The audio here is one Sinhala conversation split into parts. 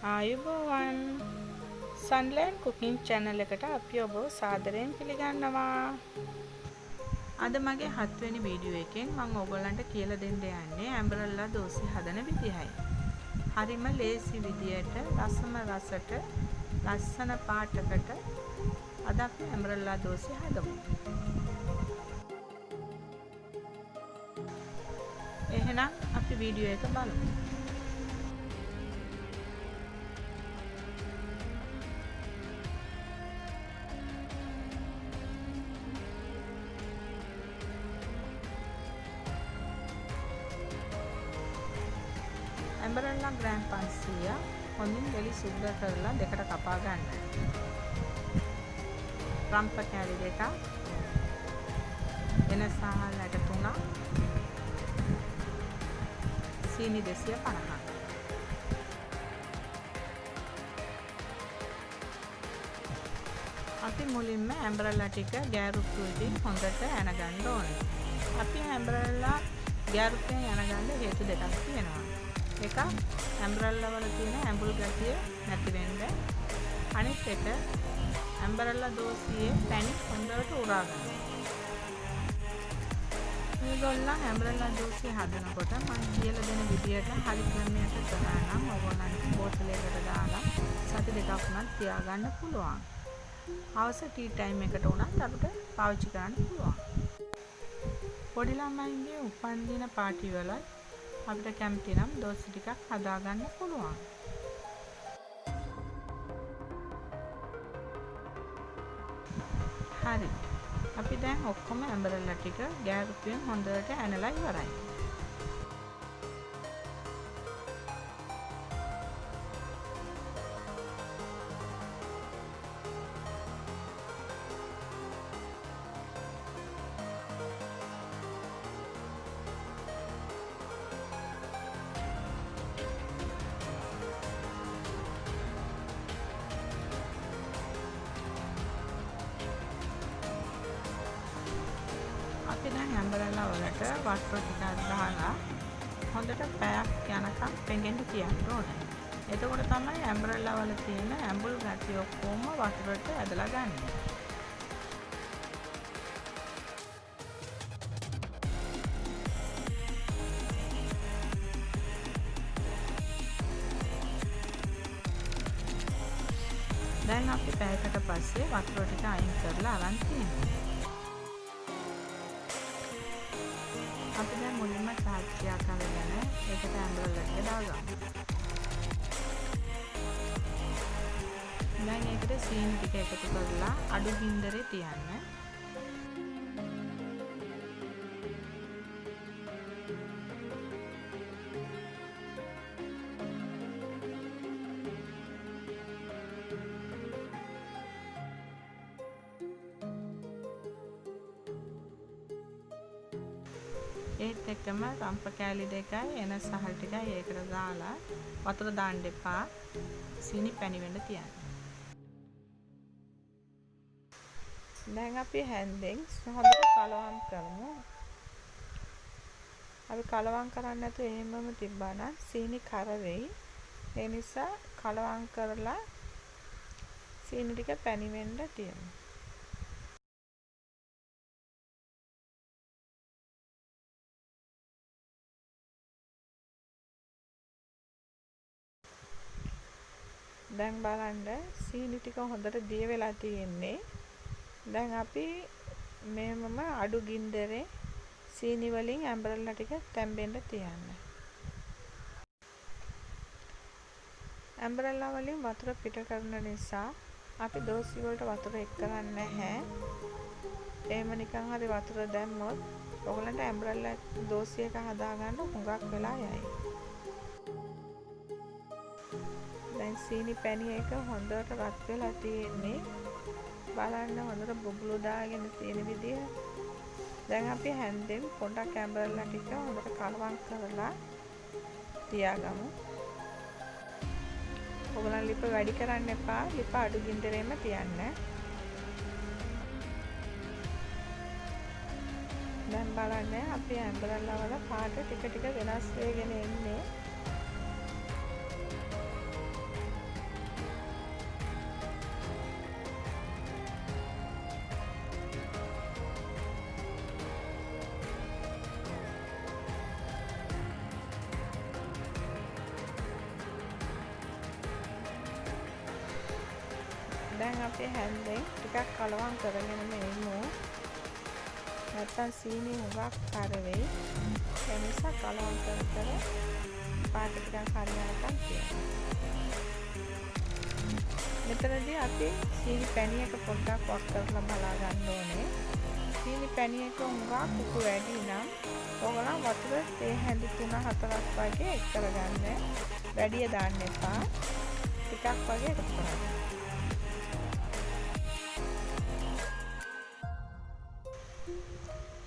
ආයුබෝවන් සන්ලෑන්ඩ් කුකින් channel එකට අපි ඔබව සාදරයෙන් පිළිගන්නවා. අද මගේ 7 වෙනි වීඩියෝ එකෙන් මම ඔයගොල්ලන්ට කියලා දෙන්න යන්නේ ඇබරල දෝසි හදන විදිහයි. හරිම ලේසි විදියට රසම රසට ලස්සන පාටකට අද අපි ඇබරල දෝසි හදමු. එහෙනම් අපි වීඩියෝ එක බලමු. ඇබරල ග්‍රෑම් 500 හොඳින් දෙලි සුද්ධ කරලා දෙකට කපා ගන්න. රම්ප කැලි දෙකක්, එන සහල් ඇට 3ක්, සීනි 250ක්. අපි මුලින්ම ඇබරල ටික ගෑරුප්පුවකින් හොඳට ඇනගන්න ඕනේ. අපි ඇබරල ගෑරුප්පුවෙන් ඇනගන්න හේතු දෙකක් තියෙනවා. එක ඇබරල වල තියෙන ඇඹුල් ගතිය නැති වෙන්න. අනිත් එක ඇබරල දෝසියේ පැණි හොඳට උරා ගන්න. මේගොල්ලන් ඇබරල දෝසිය හදනකොට මම කියලා දෙන විදියට හරි ක්‍රමයකට කරා නම් ඔයගොල්ලන්ට බෝතලයකට දාලා සති දෙකක් වුණත් තියාගන්න පුළුවන්. හවස ටී ටයිම් එකට උනත් අපිට පාවිච්චි කරන්න පුළුවන්. පොඩි ළමයින්ගේ උපන්දින පාටි වල අපිට කැමති නම් දෝසි ටිකක් හදාගන්න පුළුවන්. හරි. අපි දැන් ඔක්කොම ඇබරල ටික ගෑරුප්පුවෙන් හොඳට ඇනලා ඉවරයි. අපි දැන් ඇබරල වලට වතුර ටිකක් දාලා හොඳට පැයක් යනකම් පෙඟෙන්න තියන්න ඕනේ. එතකොට තමයි ඇබරල වල තියෙන ඇඹුල් ගතිය ඔක්කොම වතුරට ඇදලා ගන්න. දැන් අපි පැයකට පස්සේ වතුර ටික අයින් කරලා අරන් තියෙනවා. අපි දැන් මුලින්ම සාක්ෂියක් අරගෙන ඒකට ඇබරල ටික දාගමු. දැන් ඒකට සීනි ටික එකතු කරලා අඩු ගින්දරේ තියන්න. ඒත් එක්කම රම්ප කෑලි දෙකයි එන සහල් ටිකයි ඒකට දාලා වතුර දාන්න එපා. සීනි පැණි වෙන්න තියන්න. දැන් අපි හැන්දෙන් හොඳට කලවම් කරමු. අපි කලවම් කරන්නේ නැතුව එහෙමම තිබ්බනම් සීනි කර වෙයි. ඒ නිසා කලවම් කරලා සීනි ටික පැණි වෙන්න තියමු. දැන් බලන්න සීනි ටික හොඳට දිය වෙලා තියෙන්නේ. දැන් අපි මේවම අඩු ගින්දරේ සීනි වලින් ඇබරල ටික තැම්බෙන්න තියන්න. ඇබරල වලින් වතුර පිට කරන නිසා අපි දෝසි වලට වතුර එක් කරන්නේ නැහැ. එහෙම නිකන් හරි වතුර දැම්මොත් ඔයගලන්ට ඇබරල දෝසි එක හදාගන්න හුඟක් වෙලා යයි. දැන් සීනි පැණි එක හොඳට රත් වෙලා තියෙන්නේ. බලන්න හොඳට බුබුලු දාගෙන තියෙන විදිය. දැන් අපි හැන්දෙන් පොඩක් ඇබරල ටික හොඳට කලවම් කරලා තියාගමු. ඔයගොල්ලන් ලිප වැඩි කරන්න එපා. ලිප අඩු ගින්දරේම තියන්න. දැන් බලන්න අපි ඇබරල වල පාට ටික ටික වෙනස් වෙගෙන එන්නේ. දැන් අපි හැන්දෙන් ටිකක් කලවම් කරගෙනම එමු. නැත්තම් සීනි හුඟක් කර වෙයි. ඒ නිසා කලවම් කර පාට ටිකක් හරියනකම් තියන්න. මෙතනදී අපි සීනි පැණියක පොඩ්ඩක් වක් කරලා බලා ගන්න ඕනේ. සීනි පැණියක හුඟක් උණු වැඩි නම් ඔයගොල්ලෝ වතුර තේ හැඳි 3-4ක් වගේ එක් කරගන්න. වැඩිය දාන්න එපා. ටිකක් වගේ එකතු කරගන්න.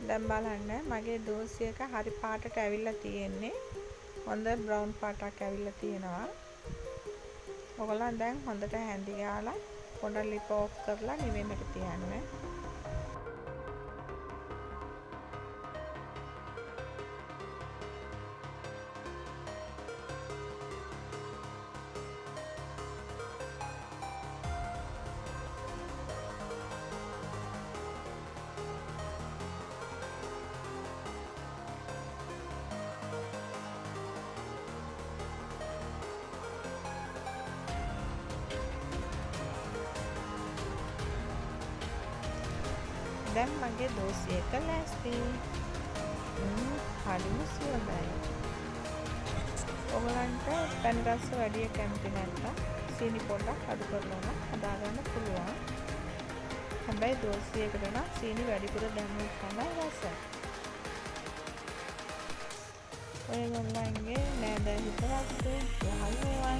දැන් බලන්න මගේ දෝසි එක හරි පාටට ඇවිල්ලා තියෙන්නේ. හොඳ බ්‍රවුන් පාටක් ඇවිල්ලා තියෙනවා. ඔයගොල්ලෝ දැන් හොඳට හැඳි ගාලා පොඩ්ඩක් ලිප ඔෆ් කරලා නිවෙන්නට තියන්න. දැන් මගේ දෝසි එක ලෑස්ති. හරිම සුවඳයි. ඔයගලන්ට පැන් රස වැඩි කැමති නැත්නම් සීනි පොඩ්ඩක් අඩු කරලා හදාගන්න පුළුවන්. හැබැයි දෝසි එකට නම් සීනි වැඩිපුර දැම්මොත් තමයි රස. ඔයගොල්ලන්ගේ නෑදෑ හිතවත් යහල් වේවා.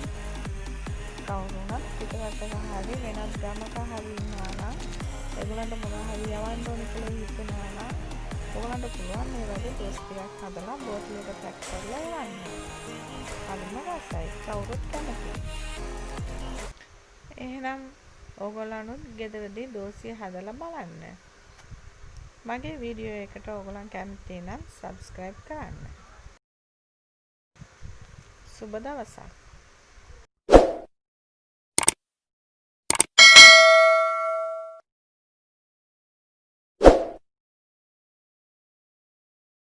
කවුරුණත් පිටරටක හරි වෙනත් ගමක හරි ඉන්නවා නම් ඒගොල්ලන්ට මොනවා හරි යවන්න ඕනේ කියලා හිතනවා නම් ඔයගොල්ලන්ට පුළුවන් මේ වගේ දෝසි ටිකක් හදලා බෝතලයකට පැක් කරලා යවන්න. හරිම රසයි. කවුරුත් කැමතියි. එහෙනම් ඔයගොල්ලන්ත් ගෙදරදී දෝසිය හදලා බලන්න. මගේ වීඩියෝ එකට ඔයගොල්ලන් කැමති නම් subscribe කරන්න. සුබ දවසක්.